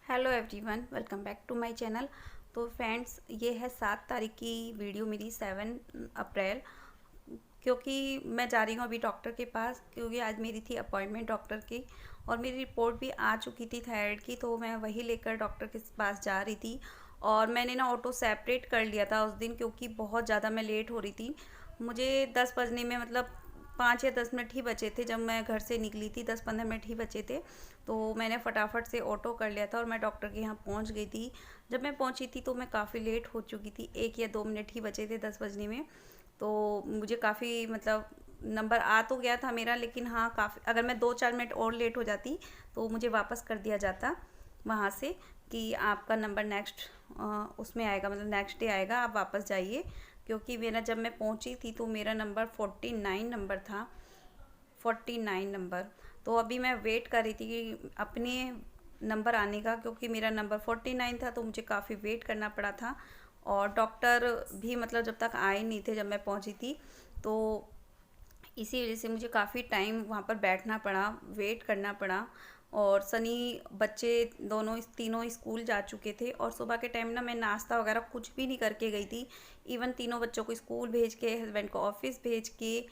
Hello everyone, welcome back to my channel. तो friends, ये है 7 तारीख की वीडियो मेरी, 7 अप्रैल। क्योंकि मैं जा रही हूँ अभी डॉक्टर के पास, क्योंकि आज मेरी थी अपॉइंटमेंट डॉक्टर की और मेरी रिपोर्ट भी आ चुकी थी थायराइड की, तो मैं वही लेकर डॉक्टर के पास जा रही थी। और मैंने ना ऑटो सेपरेट कर लिया था उस दिन, क्योंकि बहुत ज़्यादा मैं लेट हो रही थी। मुझे 10 बजने में मतलब 5 या 10 मिनट ही बचे थे जब मैं घर से निकली थी, 10-15 मिनट ही बचे थे। तो मैंने फटाफट से ऑटो कर लिया था और मैं डॉक्टर के यहाँ पहुँच गई थी। जब मैं पहुँची थी तो मैं काफ़ी लेट हो चुकी थी, 1 या 2 मिनट ही बचे थे 10 बजने में। तो मुझे काफ़ी मतलब नंबर आ तो गया था मेरा, लेकिन हाँ काफ़ी, अगर मैं 2-4 मिनट और लेट हो जाती तो मुझे वापस कर दिया जाता वहाँ से कि आपका नंबर नेक्स्ट उसमें आएगा, मतलब नेक्स्ट डे आएगा, आप वापस जाइए। क्योंकि मेरा जब मैं पहुँची थी तो मेरा नंबर 49 नंबर था, 49 नंबर। तो अभी मैं वेट कर रही थी कि अपने नंबर आने का, क्योंकि मेरा नंबर 49 था तो मुझे काफ़ी वेट करना पड़ा था। और डॉक्टर भी मतलब जब तक आए नहीं थे जब मैं पहुंची थी, तो इसी वजह से मुझे काफ़ी टाइम वहाँ पर बैठना पड़ा, वेट करना पड़ा। और सनी बच्चे दोनों तीनों स्कूल जा चुके थे और सुबह के टाइम ना मैं नाश्ता वगैरह कुछ भी नहीं करके गई थी। इवन तीनों बच्चों को स्कूल भेज के, हस्बैंड को ऑफिस भेज के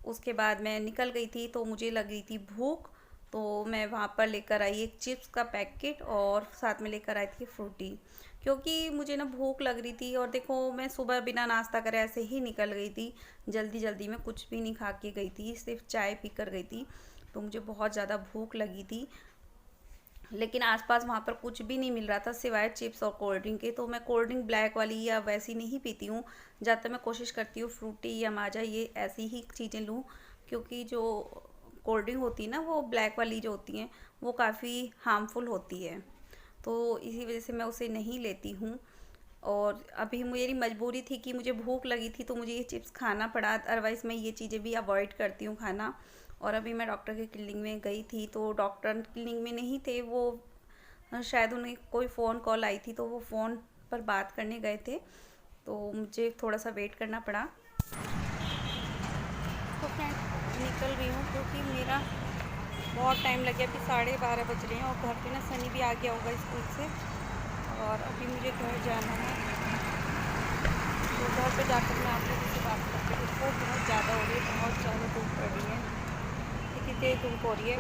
उसके बाद मैं निकल गई थी, तो मुझे लग गई थी भूख। तो मैं वहाँ पर लेकर आई एक चिप्स का पैकेट और साथ में लेकर आई थी फ्रूटी, क्योंकि मुझे ना भूख लग रही थी। और देखो, मैं सुबह बिना नाश्ता करे ऐसे ही निकल गई थी, जल्दी जल्दी में कुछ भी नहीं खा के गई थी, सिर्फ चाय पी कर गई थी। तो मुझे बहुत ज़्यादा भूख लगी थी, लेकिन आसपास वहाँ पर कुछ भी नहीं मिल रहा था सिवाय चिप्स और कोल्ड ड्रिंक के। तो मैं कोल्ड ड्रिंक ब्लैक वाली या वैसी नहीं पीती हूँ, ज़्यादातर मैं कोशिश करती हूँ फ्रूटी या माजा ये ऐसी ही चीज़ें लूँ। क्योंकि जो कोल्ड ड्रिंक होती है ना, वो ब्लैक वाली जो होती हैं वो काफ़ी हार्मफुल होती है, तो इसी वजह से मैं उसे नहीं लेती हूँ। और अभी मेरी मजबूरी थी कि मुझे भूख लगी थी तो मुझे ये चिप्स खाना पड़ा, अदरवाइज़ मैं ये चीज़ें भी अवॉइड करती हूँ खाना। और अभी मैं डॉक्टर के क्लिनिक में गई थी, तो डॉक्टर क्लिनिक में नहीं थे वो, शायद उन्हें कोई फ़ोन कॉल आई थी तो वो फ़ोन पर बात करने गए थे, तो मुझे थोड़ा सा वेट करना पड़ा। तो मैं निकल रही हूँ क्योंकि मेरा बहुत टाइम लग गया, अभी 12:30 बज रहे हैं और घर पे ना सनी भी आ गया होगा स्कूल से, और अभी मुझे घर जाना है। तो घर पे जाकर मैं आप लोगों से बात करती हूँ। धूप बहुत ज़्यादा हो रही है, बहुत ज़्यादा धूप पड़ रही है, इतनी तेज़ धूप हो रही है।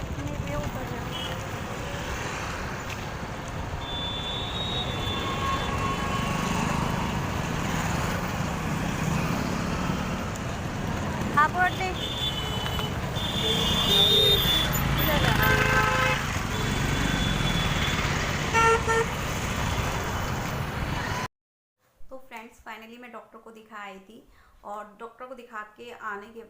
नहीं, ये ऊपर जाना। हाँ, बोल दे। इधर जाना। तो फ्रेंड्स, फाइनली मैं डॉक्टर को दिखा आई थी, और डॉक्टर को दिखा के आने के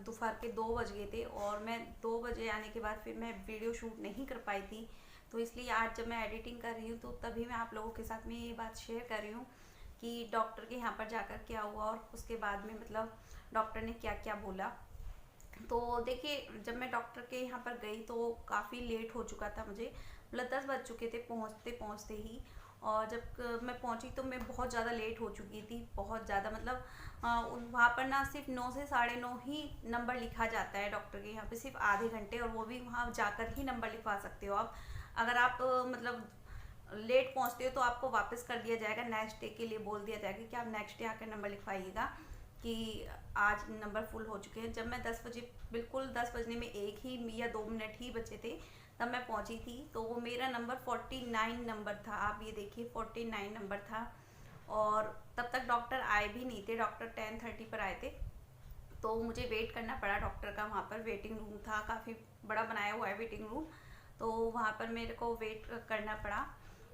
दोपहर के 2 बज गए थे, और मैं 2 बजे आने के बाद फिर मैं वीडियो शूट नहीं कर पाई थी। तो इसलिए आज जब मैं एडिटिंग कर रही हूँ तो तभी मैं आप लोगों के साथ में ये बात शेयर कर रही हूँ कि डॉक्टर के यहाँ पर जाकर क्या हुआ और उसके बाद में मतलब डॉक्टर ने क्या क्या बोला। तो देखिए, जब मैं डॉक्टर के यहाँ पर गई तो काफ़ी लेट हो चुका था, मुझे मतलब 10 बज चुके थे पहुँचते पहुँचते ही। और जब मैं पहुँची तो मैं बहुत ज़्यादा लेट हो चुकी थी, बहुत ज़्यादा मतलब वहाँ पर ना सिर्फ 9 से 9:30 ही नंबर लिखा जाता है डॉक्टर के यहाँ पे, सिर्फ आधे घंटे, और वो भी वहाँ जाकर ही नंबर लिखवा सकते हो आप। अगर आप मतलब लेट पहुँचते हो तो आपको वापस कर दिया जाएगा, नेक्स्ट डे के लिए बोल दिया जाएगा कि आप नेक्स्ट डे आकर नंबर लिखवाइएगा कि आज नंबर फुल हो चुके हैं। जब मैं 10 बजे, बिल्कुल 10 बजने में 1 या 2 मिनट ही बचे थे, तब मैं पहुंची थी, तो वो मेरा नंबर 49 नंबर था। आप ये देखिए, 49 नंबर था। और तब तक डॉक्टर आए भी नहीं थे, डॉक्टर 10:30 पर आए थे। तो मुझे वेट करना पड़ा डॉक्टर का, वहाँ पर वेटिंग रूम था, काफ़ी बड़ा बनाया हुआ है वेटिंग रूम, तो वहाँ पर मेरे को वेट करना पड़ा।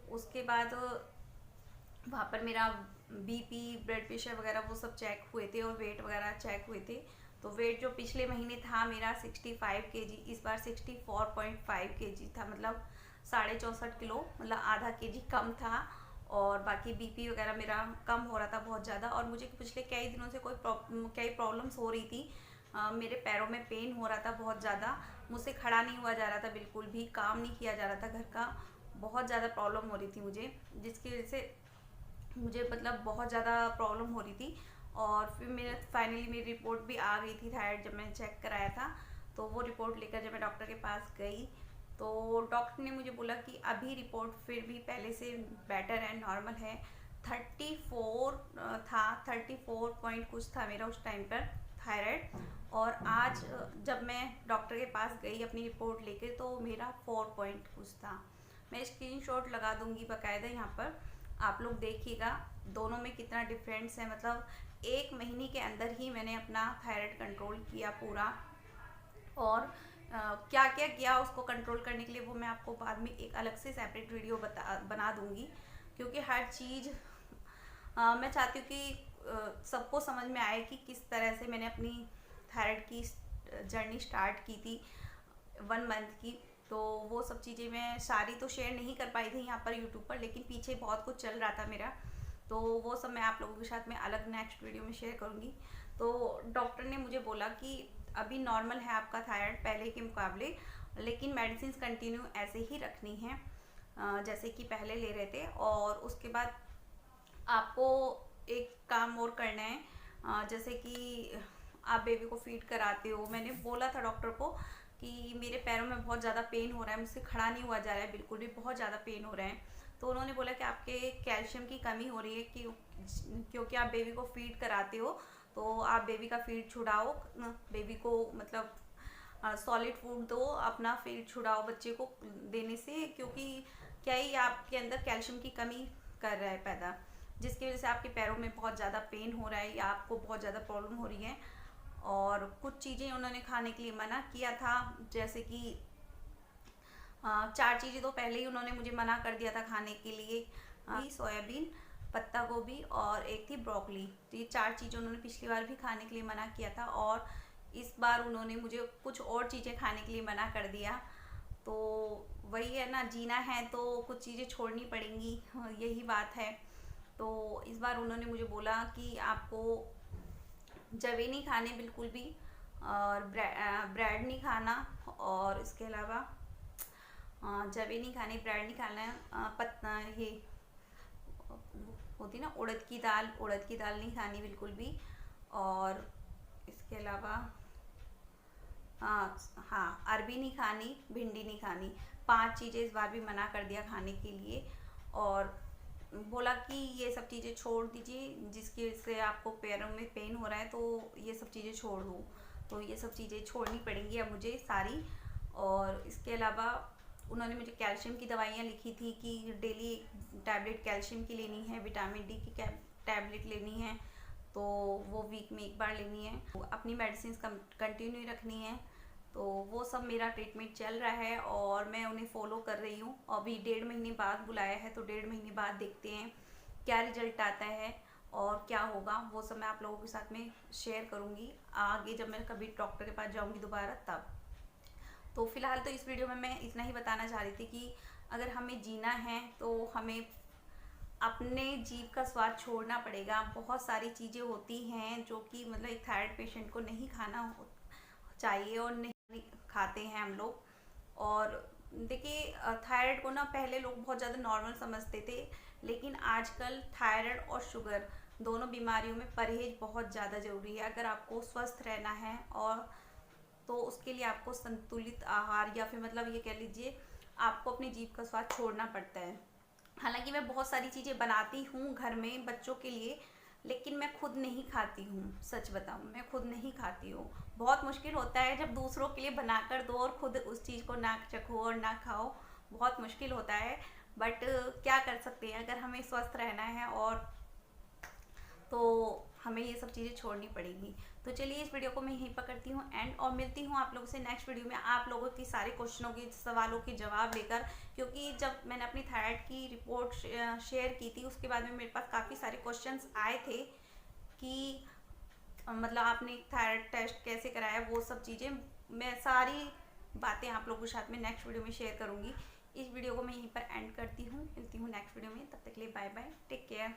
उसके बाद वहाँ पर मेरा बीपी, ब्लड प्रेशर वगैरह वो सब चेक हुए थे और वेट वगैरह चेक हुए थे। तो वेट जो पिछले महीने था मेरा 65 kg, इस बार 64.5 kg था, मतलब 64.5 किलो, मतलब आधा केजी कम था। और बाकी बीपी वगैरह मेरा कम हो रहा था बहुत ज़्यादा, और मुझे पिछले कई दिनों से कई प्रॉब्लम्स हो रही थी। मेरे पैरों में पेन हो रहा था बहुत ज़्यादा, मुझसे खड़ा नहीं हुआ जा रहा था, बिल्कुल भी काम नहीं किया जा रहा था घर का, बहुत ज़्यादा प्रॉब्लम हो रही थी मुझे, जिसकी वजह से मुझे मतलब बहुत ज़्यादा प्रॉब्लम हो रही थी। और फिर मेरे फाइनली मेरी रिपोर्ट भी आ गई थी थायराइड, जब मैंने चेक कराया था तो वो रिपोर्ट लेकर जब मैं डॉक्टर के पास गई तो डॉक्टर ने मुझे बोला कि अभी रिपोर्ट फिर भी पहले से बेटर है, नॉर्मल है। 34 था, 34 पॉइंट कुछ था मेरा उस टाइम पर थायराइड। और आज जब मैं डॉक्टर के पास गई अपनी रिपोर्ट लेके तो मेरा 4 पॉइंट कुछ था। मैं स्क्रीनशॉट लगा दूंगी बाकायदा, यहाँ पर आप लोग देखिएगा दोनों में कितना डिफरेंस है। मतलब 1 महीने के अंदर ही मैंने अपना थायराइड कंट्रोल किया पूरा। और क्या क्या किया उसको कंट्रोल करने के लिए वो मैं आपको बाद में एक अलग से सेपरेट वीडियो बना दूंगी, क्योंकि हर चीज़ मैं चाहती हूँ कि सबको समझ में आए कि किस तरह से मैंने अपनी थायराइड की जर्नी स्टार्ट की थी 1 मंथ की। तो वो सब चीज़ें मैं सारी तो शेयर नहीं कर पाई थी यहाँ पर यूट्यूब पर, लेकिन पीछे बहुत कुछ चल रहा था मेरा, तो वो सब मैं आप लोगों के साथ में अलग नेक्स्ट वीडियो में शेयर करूँगी। तो डॉक्टर ने मुझे बोला कि अभी नॉर्मल है आपका थायराइड पहले के मुकाबले, लेकिन मेडिसिन कंटिन्यू ऐसे ही रखनी है जैसे कि पहले ले रहे थे। और उसके बाद आपको एक काम और करना है, जैसे कि आप बेबी को फीड कराते हो। मैंने बोला था डॉक्टर को कि मेरे पैरों में बहुत ज़्यादा पेन हो रहा है, मुझसे खड़ा नहीं हुआ जा रहा है, बिल्कुल भी बहुत ज़्यादा पेन हो रहा है। तो उन्होंने बोला कि आपके कैल्शियम की कमी हो रही है कि क्योंकि आप बेबी को फीड कराते हो, तो आप बेबी का फीड छुड़ाओ, बेबी को मतलब सॉलिड फूड दो, अपना फीड छुड़ाओ बच्चे को देने से, क्योंकि क्या ही आपके अंदर कैल्शियम की कमी कर रहा है पैदा, जिसकी वजह से आपके पैरों में बहुत ज़्यादा पेन हो रहा है या आपको बहुत ज़्यादा प्रॉब्लम हो रही है। और कुछ चीज़ें उन्होंने खाने के लिए मना किया था, जैसे कि 4 चीज़ें तो पहले ही उन्होंने मुझे मना कर दिया था खाने के लिए, सोयाबीन, पत्ता गोभी और एक थी ब्रोकली। तो ये 4 चीज़ें उन्होंने पिछली बार भी खाने के लिए मना किया था, और इस बार उन्होंने मुझे कुछ और चीज़ें खाने के लिए मना कर दिया। तो वही है ना, जीना है तो कुछ चीज़ें छोड़नी पड़ेंगी, यही बात है। तो इस बार उन्होंने मुझे बोला कि आपको जवे नहीं खाने बिल्कुल भी, और ब्रेड नहीं खाना, और इसके अलावा जवे नहीं खाने, ब्रेड नहीं खाना, पत्ता ये होती ना उड़द की दाल नहीं खानी बिल्कुल भी। और इसके अलावा हाँ अरबी नहीं खानी, भिंडी नहीं खानी। 5 चीज़ें इस बार भी मना कर दिया खाने के लिए, और बोला कि ये सब चीज़ें छोड़ दीजिए, जिसकी वजह से आपको पैरों में पेन हो रहा है, तो ये सब चीज़ें छोड़ दो। तो ये सब चीज़ें छोड़नी पड़ेंगी अब मुझे सारी। और इसके अलावा उन्होंने मुझे कैल्शियम की दवाइयाँ लिखी थी कि डेली टैबलेट कैल्शियम की लेनी है, विटामिन डी की टैबलेट लेनी है, तो वो वीक में 1 बार लेनी है, अपनी मेडिसिन कंटिन्यू रखनी है। तो वो सब मेरा ट्रीटमेंट चल रहा है और मैं उन्हें फॉलो कर रही हूँ। अभी 1.5 महीने बाद बुलाया है, तो 1.5 महीने बाद देखते हैं क्या रिजल्ट आता है और क्या होगा। वो सब मैं आप लोगों के साथ में शेयर करूँगी आगे, जब मैं कभी डॉक्टर के पास जाऊँगी दोबारा तब। तो फिलहाल तो इस वीडियो में मैं इतना ही बताना चाह रही थी कि अगर हमें जीना है तो हमें अपने जीभ का स्वाद छोड़ना पड़ेगा। बहुत सारी चीज़ें होती हैं जो कि मतलब एक थायराइड पेशेंट को नहीं खाना चाहिए और नहीं खाते हैं हम लोग। और देखिए थायराइड को ना पहले लोग बहुत ज़्यादा नॉर्मल समझते थे, लेकिन आजकल थायराइड और शुगर दोनों बीमारियों में परहेज बहुत ज़्यादा ज़रूरी है। अगर आपको स्वस्थ रहना है और तो उसके लिए आपको संतुलित आहार, या फिर मतलब ये कह लीजिए आपको अपनी जीभ का स्वाद छोड़ना पड़ता है। हालांकि मैं बहुत सारी चीज़ें बनाती हूँ घर में बच्चों के लिए, लेकिन मैं खुद नहीं खाती हूँ। सच बताऊँ, मैं खुद नहीं खाती हूँ। बहुत मुश्किल होता है जब दूसरों के लिए बना कर दो और खुद उस चीज़ को ना चखो और ना खाओ, बहुत मुश्किल होता है। बट क्या कर सकते हैं, अगर हमें स्वस्थ रहना है और तो हमें ये सब चीज़ें छोड़नी पड़ेगी। तो चलिए इस वीडियो को मैं यहीं पर करती हूँ एंड, और मिलती हूँ आप लोगों से नेक्स्ट वीडियो में आप लोगों की सारे क्वेश्चनों के सवालों के जवाब लेकर। क्योंकि जब मैंने अपनी थायराइड की रिपोर्ट शेयर की थी उसके बाद में मेरे पास काफ़ी सारे क्वेश्चंस आए थे कि मतलब आपने थायराइड टेस्ट कैसे कराया, वो सब चीज़ें मैं सारी बातें आप लोगों के साथ में नेक्स्ट वीडियो में शेयर करूँगी। इस वीडियो को मैं यहीं पर एंड करती हूँ, मिलती हूँ नेक्स्ट वीडियो में, तब तक के लिए बाय बाय, टेक केयर।